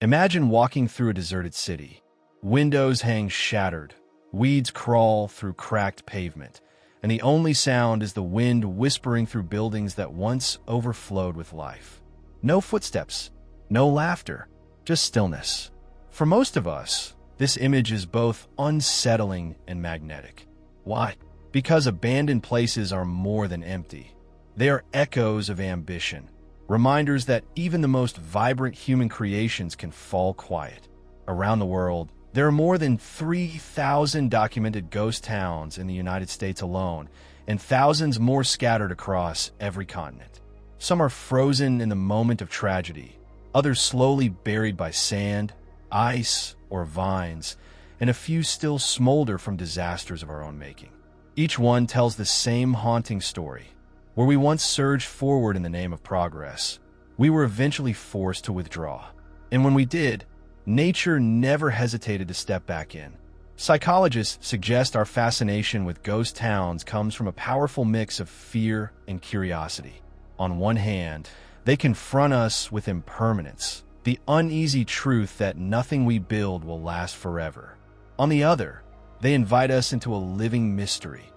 Imagine walking through a deserted city. Windows hang shattered, weeds crawl through cracked pavement, and the only sound is the wind whispering through buildings that once overflowed with life. No footsteps, no laughter, just stillness. For most of us, this image is both unsettling and magnetic. Why? Because abandoned places are more than empty. They are echoes of ambition, reminders that even the most vibrant human creations can fall quiet. Around the world, there are more than 3,000 documented ghost towns in the United States alone, and thousands more scattered across every continent. Some are frozen in the moment of tragedy, others slowly buried by sand, ice, or vines, and a few still smolder from disasters of our own making. Each one tells the same haunting story. Where we once surged forward in the name of progress, we were eventually forced to withdraw. And when we did, nature never hesitated to step back in. Psychologists suggest our fascination with ghost towns comes from a powerful mix of fear and curiosity. On one hand, they confront us with impermanence, the uneasy truth that nothing we build will last forever. On the other, they invite us into a living mystery.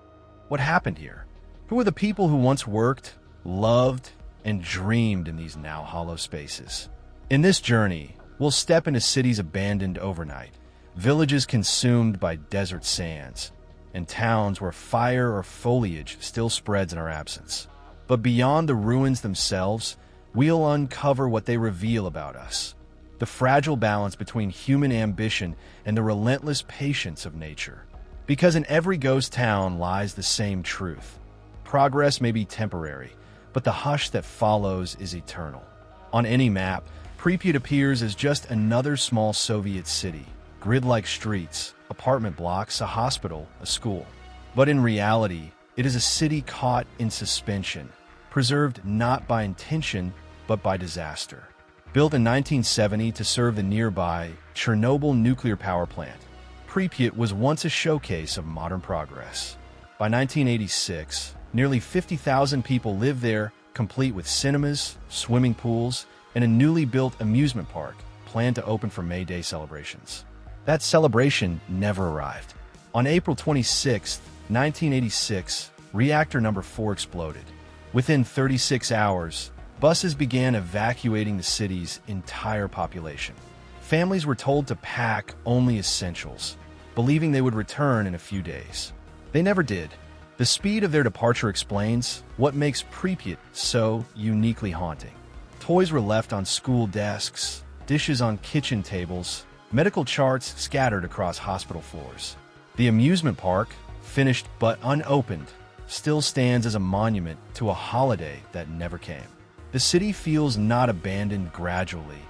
What happened here? Who were the people who once worked, loved, and dreamed in these now hollow spaces? In this journey, we'll step into cities abandoned overnight, villages consumed by desert sands, and towns where fire or foliage still spreads in our absence. But beyond the ruins themselves, we'll uncover what they reveal about us, the fragile balance between human ambition and the relentless patience of nature. Because in every ghost town lies the same truth. Progress may be temporary, but the hush that follows is eternal. On any map, Pripyat appears as just another small Soviet city, grid-like streets, apartment blocks, a hospital, a school. But in reality, it is a city caught in suspension, preserved not by intention, but by disaster. Built in 1970 to serve the nearby Chernobyl nuclear power plant, Pripyat was once a showcase of modern progress. By 1986, nearly 50,000 people lived there, complete with cinemas, swimming pools, and a newly built amusement park planned to open for May Day celebrations. That celebration never arrived. On April 26, 1986, reactor number 4 exploded. Within 36 hours, buses began evacuating the city's entire population. Families were told to pack only essentials, believing they would return in a few days. They never did. The speed of their departure explains what makes Pripyat so uniquely haunting. Toys were left on school desks, dishes on kitchen tables, medical charts scattered across hospital floors. The amusement park, finished but unopened, still stands as a monument to a holiday that never came. The city feels not abandoned gradually,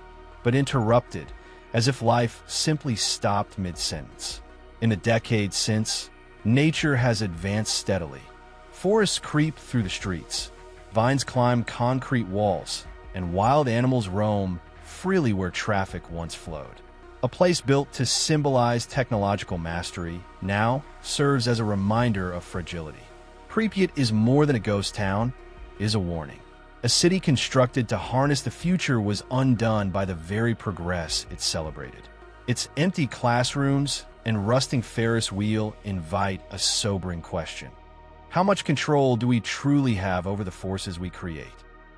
but interrupted, as if life simply stopped mid-sentence. In the decades since, nature has advanced steadily. Forests creep through the streets, vines climb concrete walls, and wild animals roam freely where traffic once flowed. A place built to symbolize technological mastery now serves as a reminder of fragility. Pripyat is more than a ghost town, it is a warning. A city constructed to harness the future was undone by the very progress it celebrated. Its empty classrooms and rusting Ferris wheel invite a sobering question. How much control do we truly have over the forces we create?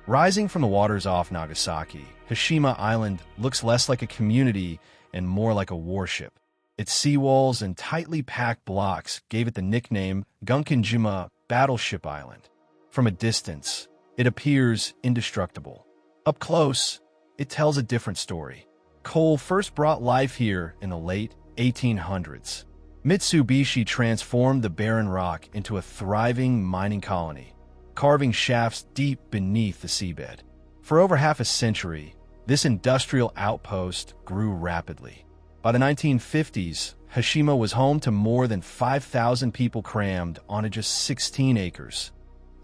Rising from the waters off Nagasaki, Hashima Island looks less like a community and more like a warship. Its seawalls and tightly packed blocks gave it the nickname Gunkanjima Battleship Island. From a distance, it appears indestructible. Up close, it tells a different story. Coal first brought life here in the late 1800s. Mitsubishi transformed the barren rock into a thriving mining colony, carving shafts deep beneath the seabed. For over half a century, this industrial outpost grew rapidly. By the 1950s, Hashima was home to more than 5,000 people crammed onto just 16 acres,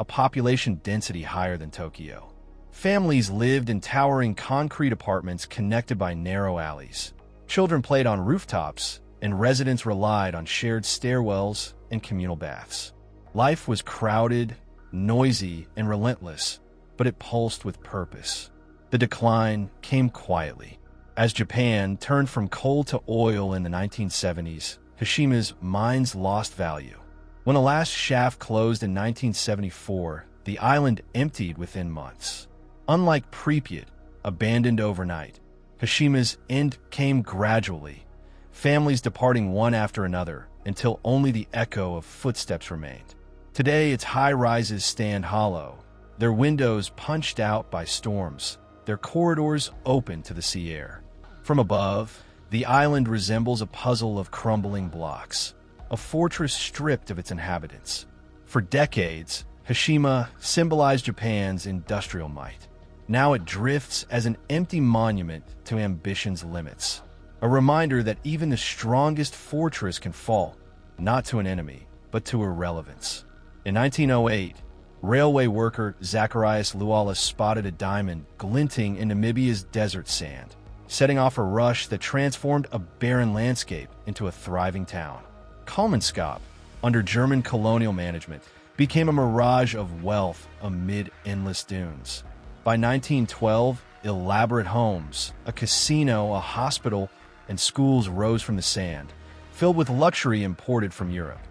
a population density higher than Tokyo. Families lived in towering concrete apartments connected by narrow alleys. Children played on rooftops, and residents relied on shared stairwells and communal baths. Life was crowded, noisy, and relentless, but it pulsed with purpose. The decline came quietly. As Japan turned from coal to oil in the 1970s, Hashima's mines lost value. When the last shaft closed in 1974, the island emptied within months. Unlike Pripyat, abandoned overnight, Hashima's end came gradually, families departing one after another until only the echo of footsteps remained. Today, its high-rises stand hollow, their windows punched out by storms, their corridors open to the sea air. From above, the island resembles a puzzle of crumbling blocks, a fortress stripped of its inhabitants. For decades, Hashima symbolized Japan's industrial might. Now it drifts as an empty monument to ambition's limits, a reminder that even the strongest fortress can fall, not to an enemy, but to irrelevance. In 1908, railway worker Zacharias Luala spotted a diamond glinting in Namibia's desert sand, setting off a rush that transformed a barren landscape into a thriving town. Kalmanskap, under German colonial management, became a mirage of wealth amid endless dunes. By 1912, elaborate homes, a casino, a hospital, and schools rose from the sand, filled with luxury imported from Europe.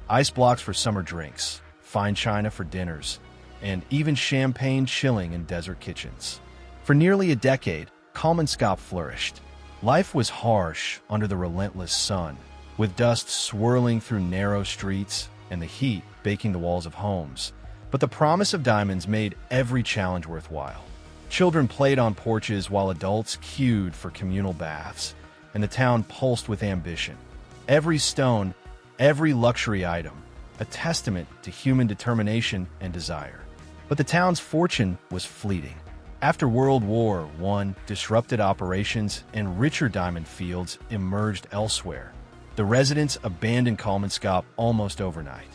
Ice blocks for summer drinks, fine china for dinners, and even champagne chilling in desert kitchens. For nearly a decade, Kalmanskap flourished. Life was harsh under the relentless sun, with dust swirling through narrow streets and the heat baking the walls of homes. But the promise of diamonds made every challenge worthwhile. Children played on porches while adults queued for communal baths, and the town pulsed with ambition. Every stone, every luxury item, a testament to human determination and desire. But the town's fortune was fleeting. After World War I, disrupted operations and richer diamond fields emerged elsewhere. The residents abandoned Kalmanskap almost overnight.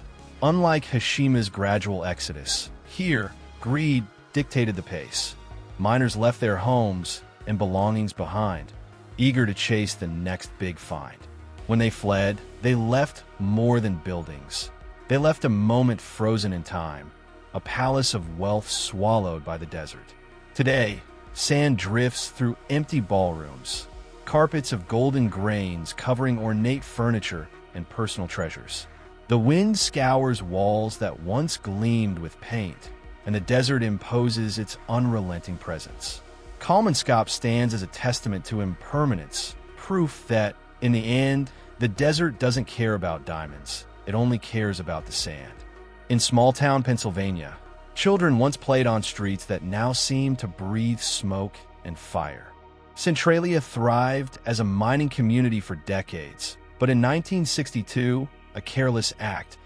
Unlike Hashima's gradual exodus, here, greed dictated the pace. Miners left their homes and belongings behind, eager to chase the next big find. When they fled, they left more than buildings. They left a moment frozen in time, a palace of wealth swallowed by the desert. Today, sand drifts through empty ballrooms, carpets of golden grains covering ornate furniture and personal treasures. The wind scours walls that once gleamed with paint, and the desert imposes its unrelenting presence. Kalmanskap stands as a testament to impermanence, proof that, in the end, the desert doesn't care about diamonds. It only cares about the sand. In small-town Pennsylvania, children once played on streets that now seem to breathe smoke and fire. Centralia thrived as a mining community for decades, but in 1962, a careless act,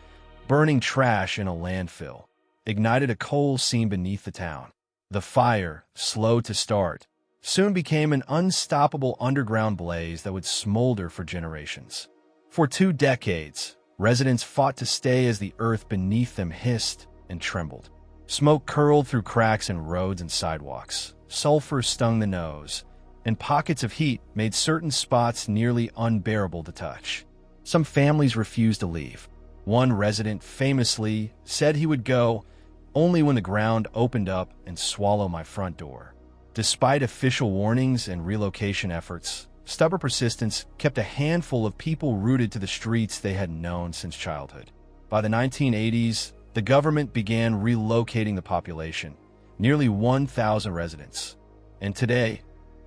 burning trash in a landfill, ignited a coal seam beneath the town. The fire, slow to start, soon became an unstoppable underground blaze that would smolder for generations. For 2 decades, residents fought to stay as the earth beneath them hissed and trembled. Smoke curled through cracks in roads and sidewalks. Sulfur stung the nose, and pockets of heat made certain spots nearly unbearable to touch. Some families refused to leave. One resident famously said he would go only when the ground opened up and swallow my front door. Despite official warnings and relocation efforts, stubborn persistence kept a handful of people rooted to the streets they had known since childhood. By the 1980s, the government began relocating the population, nearly 1,000 residents. And today,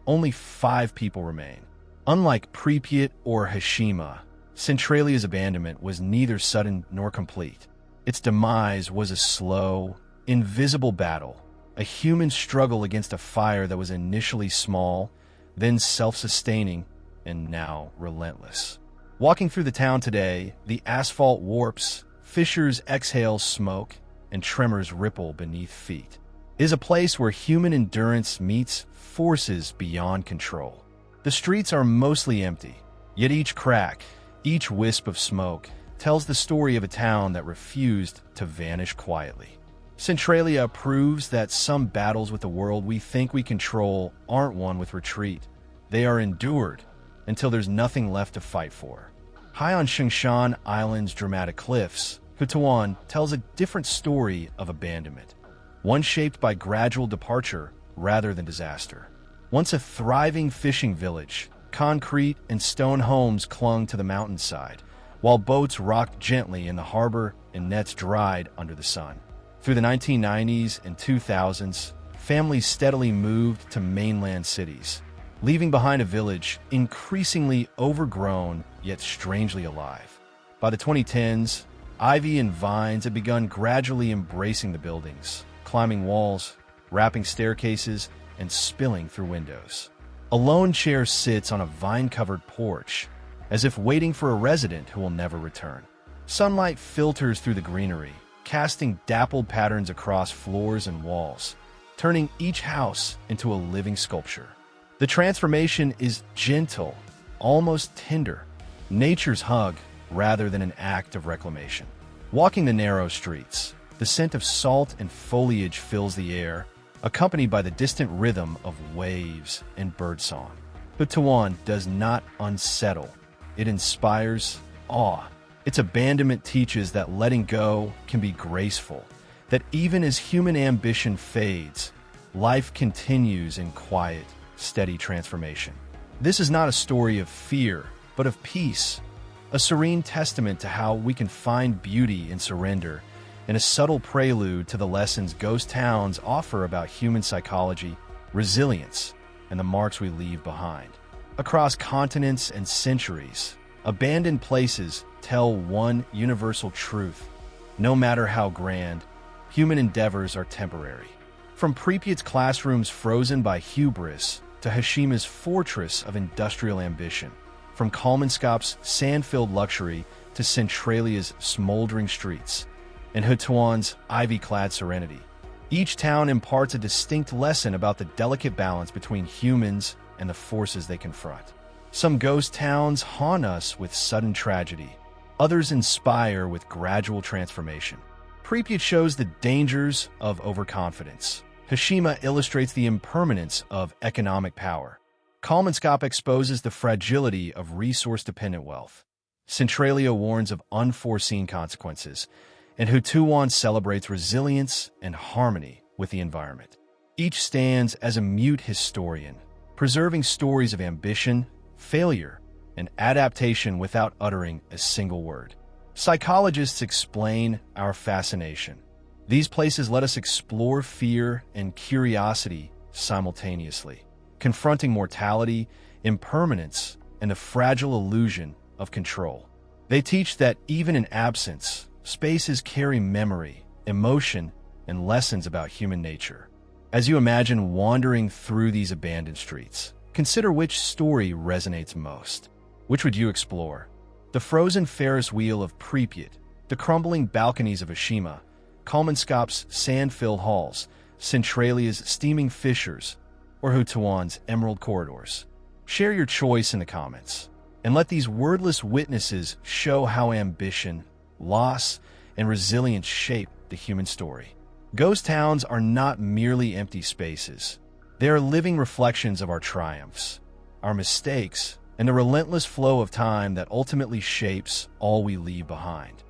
only 5 people remain. Unlike Pripyat or Hashima, Centralia's abandonment was neither sudden nor complete. Its demise was a slow, invisible battle, a human struggle against a fire that was initially small, then self-sustaining, and now relentless. Walking through the town today, the asphalt warps, fissures exhale smoke, and tremors ripple beneath feet. It is a place where human endurance meets forces beyond control. The streets are mostly empty, yet each crack, each wisp of smoke, tells the story of a town that refused to vanish quietly. Centralia proves that some battles with the world we think we control aren't won with retreat. They are endured until there's nothing left to fight for. High on Xingshan Island's dramatic cliffs, Houtouwan tells a different story of abandonment, one shaped by gradual departure rather than disaster. Once a thriving fishing village, concrete and stone homes clung to the mountainside, while boats rocked gently in the harbor and nets dried under the sun. Through the 1990s and 2000s, families steadily moved to mainland cities, leaving behind a village increasingly overgrown yet strangely alive. By the 2010s, ivy and vines had begun gradually embracing the buildings, climbing walls, wrapping staircases, and spilling through windows. A lone chair sits on a vine-covered porch, as if waiting for a resident who will never return. Sunlight filters through the greenery, casting dappled patterns across floors and walls, turning each house into a living sculpture. The transformation is gentle, almost tender, nature's hug rather than an act of reclamation. Walking the narrow streets, the scent of salt and foliage fills the air, accompanied by the distant rhythm of waves and birdsong. Houtouwan does not unsettle. It inspires awe. Its abandonment teaches that letting go can be graceful, that even as human ambition fades, life continues in quiet, steady transformation. This is not a story of fear, but of peace, a serene testament to how we can find beauty in surrender, and a subtle prelude to the lessons ghost towns offer about human psychology, resilience, and the marks we leave behind. Across continents and centuries, abandoned places tell one universal truth: no matter how grand, human endeavors are temporary. From Pripyat's classrooms frozen by hubris to Hashima's fortress of industrial ambition, from Kalmanskap's sand-filled luxury to Centralia's smoldering streets, and Houtouwan's ivy-clad serenity, each town imparts a distinct lesson about the delicate balance between humans and the forces they confront. Some ghost towns haunt us with sudden tragedy, others inspire with gradual transformation. Pripyat shows the dangers of overconfidence. Hashima illustrates the impermanence of economic power. Kalmanskap exposes the fragility of resource-dependent wealth. Centralia warns of unforeseen consequences, and Houtouwan celebrates resilience and harmony with the environment. Each stands as a mute historian, preserving stories of ambition, failure, and adaptation without uttering a single word. Psychologists explain our fascination. These places let us explore fear and curiosity simultaneously, confronting mortality, impermanence, and the fragile illusion of control. They teach that even in absence, spaces carry memory, emotion, and lessons about human nature. As you imagine wandering through these abandoned streets, consider which story resonates most. Which would you explore? The frozen Ferris wheel of Pripyat, the crumbling balconies of Hashima, Kalmanskap's sand-filled halls, Centralia's steaming fissures, or Houtouwan's emerald corridors? Share your choice in the comments, and let these wordless witnesses show how ambition, loss, and resilience shape the human story. Ghost towns are not merely empty spaces. They are living reflections of our triumphs, our mistakes, and the relentless flow of time that ultimately shapes all we leave behind.